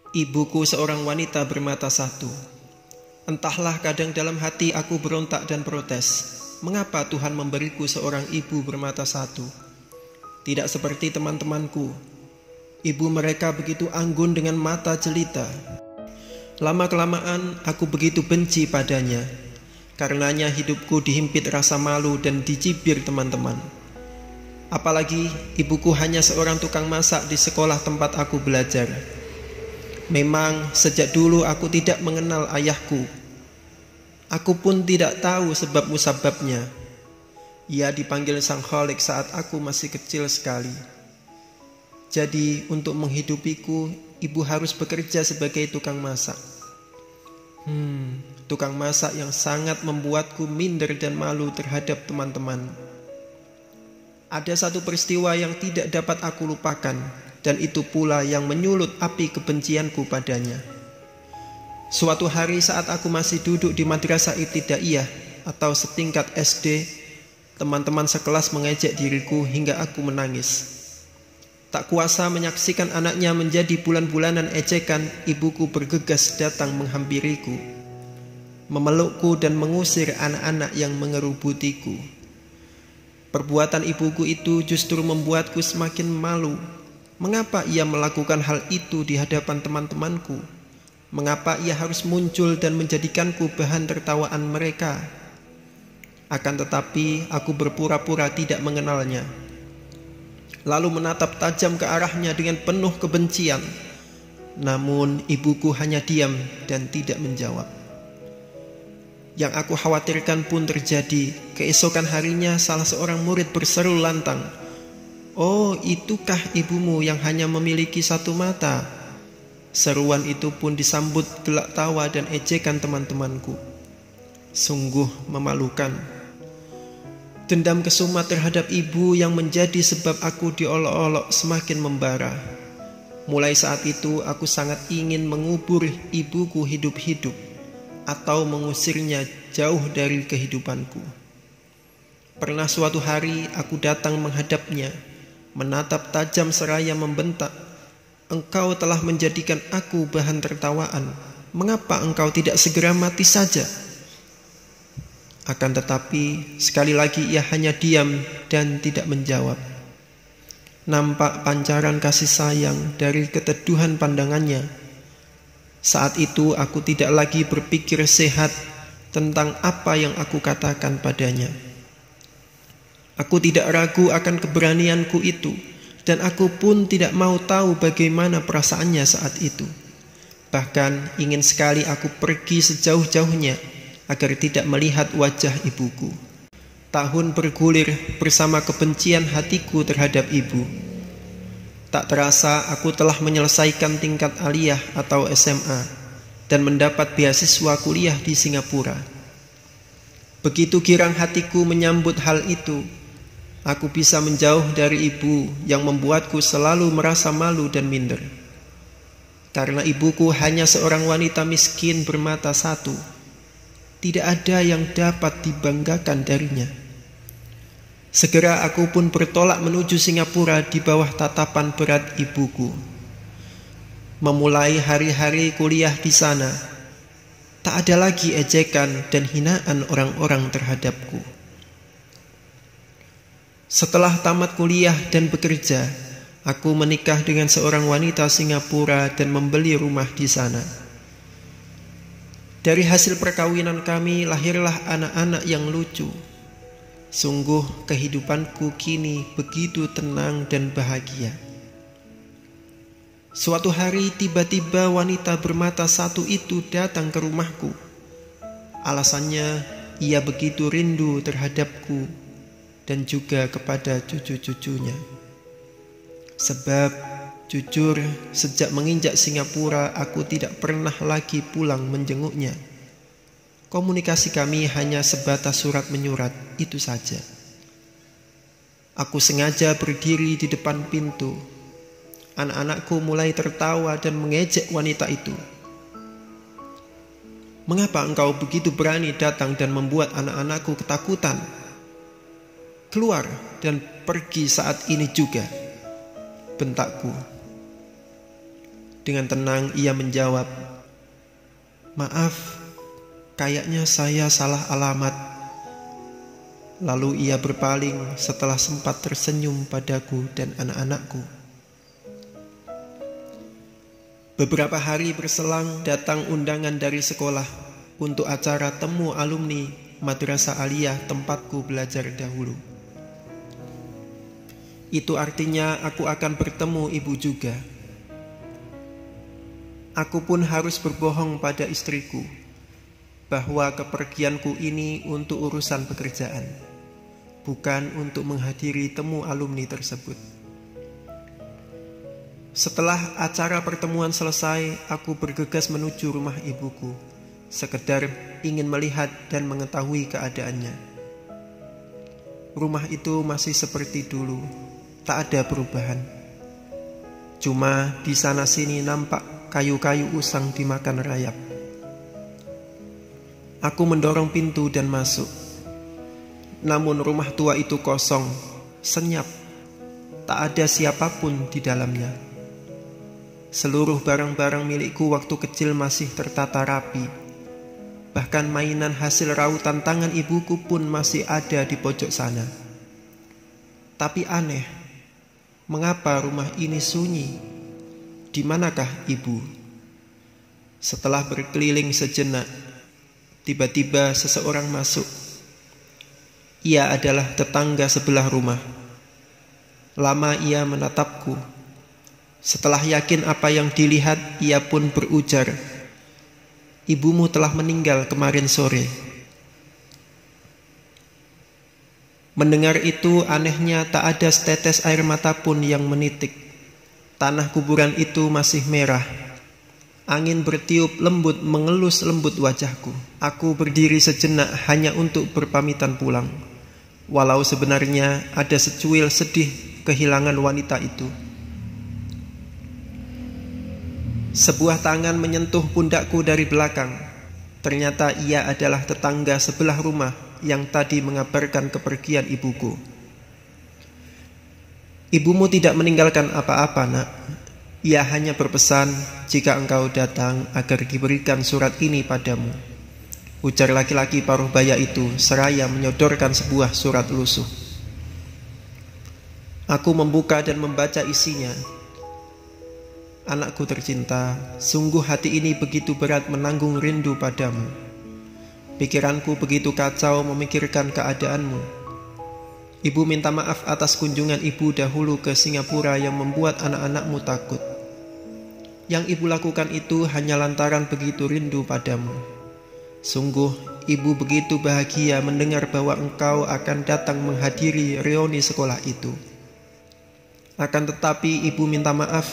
Ibuku seorang wanita bermata satu. Entahlah, kadang dalam hati aku berontak dan protes. Mengapa Tuhan memberiku seorang ibu bermata satu? Tidak seperti teman-temanku. Ibu mereka begitu anggun dengan mata jelita. Lama-kelamaan aku begitu benci padanya. Karenanya hidupku dihimpit rasa malu dan dicibir teman-teman. Apalagi ibuku hanya seorang tukang masak di sekolah tempat aku belajar. Memang sejak dulu aku tidak mengenal ayahku. Aku pun tidak tahu sebab musababnya. Ia dipanggil Sang Khalik saat aku masih kecil sekali. Jadi untuk menghidupiku, ibu harus bekerja sebagai tukang masak. Tukang masak yang sangat membuatku minder dan malu terhadap teman-teman. Ada satu peristiwa yang tidak dapat aku lupakan, dan itu pula yang menyulut api kebencianku padanya. Suatu hari saat aku masih duduk di madrasah ibtidaiyah atau setingkat SD, teman-teman sekelas mengejek diriku hingga aku menangis. Tak kuasa menyaksikan anaknya menjadi bulan-bulanan ejekan, ibuku bergegas datang menghampiriku, memelukku dan mengusir anak-anak yang mengerubutiku. Perbuatan ibuku itu justru membuatku semakin malu. Mengapa ia melakukan hal itu di hadapan teman-temanku? Mengapa ia harus muncul dan menjadikanku bahan tertawaan mereka? Akan tetapi aku berpura-pura tidak mengenalnya, lalu menatap tajam ke arahnya dengan penuh kebencian. Namun ibuku hanya diam dan tidak menjawab. Yang aku khawatirkan pun terjadi. Keesokan harinya salah seorang murid berseru lantang, "Oh, itukah ibumu yang hanya memiliki satu mata?" Seruan itu pun disambut gelak tawa dan ejekan teman-temanku. Sungguh memalukan. Dendam kesuma terhadap ibu yang menjadi sebab aku diolok-olok semakin membara. Mulai saat itu aku sangat ingin mengubur ibuku hidup-hidup atau mengusirnya jauh dari kehidupanku. Pernah suatu hari aku datang menghadapnya, menatap tajam seraya membentak, "Engkau telah menjadikan aku bahan tertawaan. Mengapa engkau tidak segera mati saja?" Akan tetapi sekali lagi ia hanya diam dan tidak menjawab. Nampak pancaran kasih sayang dari keteduhan pandangannya. Saat itu aku tidak lagi berpikir sehat tentang apa yang aku katakan padanya. Aku tidak ragu akan keberanianku itu, dan aku pun tidak mau tahu bagaimana perasaannya saat itu. Bahkan ingin sekali aku pergi sejauh-jauhnya agar tidak melihat wajah ibuku. Tahun bergulir bersama kebencian hatiku terhadap ibu. Tak terasa aku telah menyelesaikan tingkat aliyah atau SMA dan mendapat beasiswa kuliah di Singapura. Begitu girang hatiku menyambut hal itu, aku bisa menjauh dari ibu yang membuatku selalu merasa malu dan minder. Karena ibuku hanya seorang wanita miskin bermata satu, tidak ada yang dapat dibanggakan darinya. Segera aku pun bertolak menuju Singapura di bawah tatapan berat ibuku. Memulai hari-hari kuliah di sana, tak ada lagi ejekan dan hinaan orang-orang terhadapku. Setelah tamat kuliah dan bekerja, aku menikah dengan seorang wanita Singapura dan membeli rumah di sana. Dari hasil perkawinan kami lahirlah anak-anak yang lucu. Sungguh kehidupanku kini begitu tenang dan bahagia. Suatu hari tiba-tiba wanita bermata satu itu datang ke rumahku. Alasannya ia begitu rindu terhadapku dan juga kepada cucu-cucunya. Sebab jujur sejak menginjak Singapura aku tidak pernah lagi pulang menjenguknya. Komunikasi kami hanya sebatas surat menyurat, itu saja. Aku sengaja berdiri di depan pintu. Anak-anakku mulai tertawa dan mengejek wanita itu. "Mengapa engkau begitu berani datang dan membuat anak-anakku ketakutan? Keluar dan pergi saat ini juga," bentakku. Dengan tenang ia menjawab, "Maaf, kayaknya saya salah alamat." Lalu ia berpaling setelah sempat tersenyum padaku dan anak-anakku. Beberapa hari berselang datang undangan dari sekolah untuk acara temu alumni Madrasah Aliyah tempatku belajar dahulu. Itu artinya aku akan bertemu ibu juga. Aku pun harus berbohong pada istriku bahwa kepergianku ini untuk urusan pekerjaan, bukan untuk menghadiri temu alumni tersebut. Setelah acara pertemuan selesai, aku bergegas menuju rumah ibuku, sekedar ingin melihat dan mengetahui keadaannya. Rumah itu masih seperti dulu, tak ada perubahan. Cuma di sana-sini nampak kayu-kayu usang dimakan rayap. Aku mendorong pintu dan masuk. Namun rumah tua itu kosong, senyap, tak ada siapapun di dalamnya. Seluruh barang-barang milikku waktu kecil masih tertata rapi. Bahkan mainan hasil rautan tangan ibuku pun masih ada di pojok sana. Tapi aneh, mengapa rumah ini sunyi? Di manakah ibu? Setelah berkeliling sejenak, tiba-tiba seseorang masuk. Ia adalah tetangga sebelah rumah. Lama ia menatapku. Setelah yakin apa yang dilihat, ia pun berujar, "Ibumu telah meninggal kemarin sore." Mendengar itu, anehnya tak ada setetes air mata pun yang menitik. Tanah kuburan itu masih merah. Angin bertiup lembut mengelus lembut wajahku. Aku berdiri sejenak hanya untuk berpamitan pulang, walau sebenarnya ada secuil sedih kehilangan wanita itu. Sebuah tangan menyentuh pundakku dari belakang. Ternyata ia adalah tetangga sebelah rumah yang tadi mengabarkan kepergian ibuku. "Ibumu tidak meninggalkan apa-apa, nak. Ia hanya berpesan jika engkau datang agar diberikan surat ini padamu," ujar laki-laki paruh baya itu seraya menyodorkan sebuah surat lusuh. Aku membuka dan membaca isinya. "Anakku tercinta, sungguh hati ini begitu berat menanggung rindu padamu. Pikiranku begitu kacau memikirkan keadaanmu. Ibu minta maaf atas kunjungan ibu dahulu ke Singapura yang membuat anak-anakmu takut. Yang ibu lakukan itu hanya lantaran begitu rindu padamu. Sungguh ibu begitu bahagia mendengar bahwa engkau akan datang menghadiri reuni sekolah itu. Akan tetapi ibu minta maaf,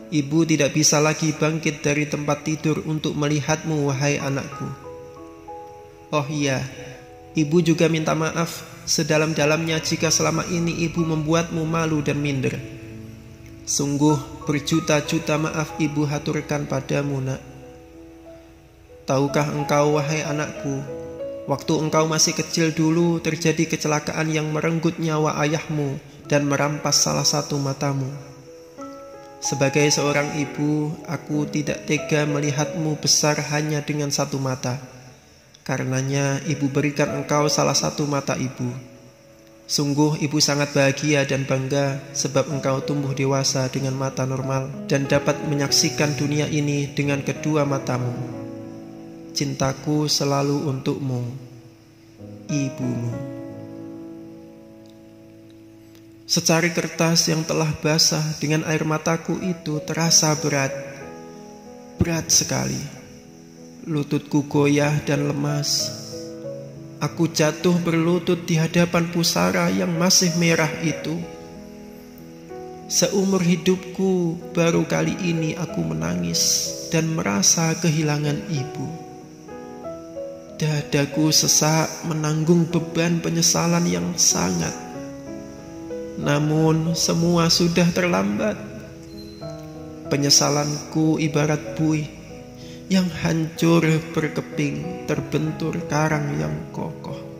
ibu tidak bisa lagi bangkit dari tempat tidur untuk melihatmu, wahai anakku. Oh iya, ibu juga minta maaf sedalam-dalamnya jika selama ini ibu membuatmu malu dan minder. Sungguh berjuta-juta maaf ibu haturkan padamu, nak. Tahukah engkau, wahai anakku, waktu engkau masih kecil dulu terjadi kecelakaan yang merenggut nyawa ayahmu dan merampas salah satu matamu. Sebagai seorang ibu, aku tidak tega melihatmu besar hanya dengan satu mata. Karenanya ibu berikan engkau salah satu mata ibu. Sungguh ibu sangat bahagia dan bangga sebab engkau tumbuh dewasa dengan mata normal dan dapat menyaksikan dunia ini dengan kedua matamu. Cintaku selalu untukmu, ibumu." Secari kertas yang telah basah dengan air mataku itu terasa berat sekali. Lututku goyah dan lemas. Aku jatuh berlutut di hadapan pusara yang masih merah itu. Seumur hidupku baru kali ini aku menangis dan merasa kehilangan ibu. Dadaku sesak menanggung beban penyesalan yang sangat. Namun semua sudah terlambat. Penyesalanku ibarat buih yang hancur berkeping terbentur karang yang kokoh.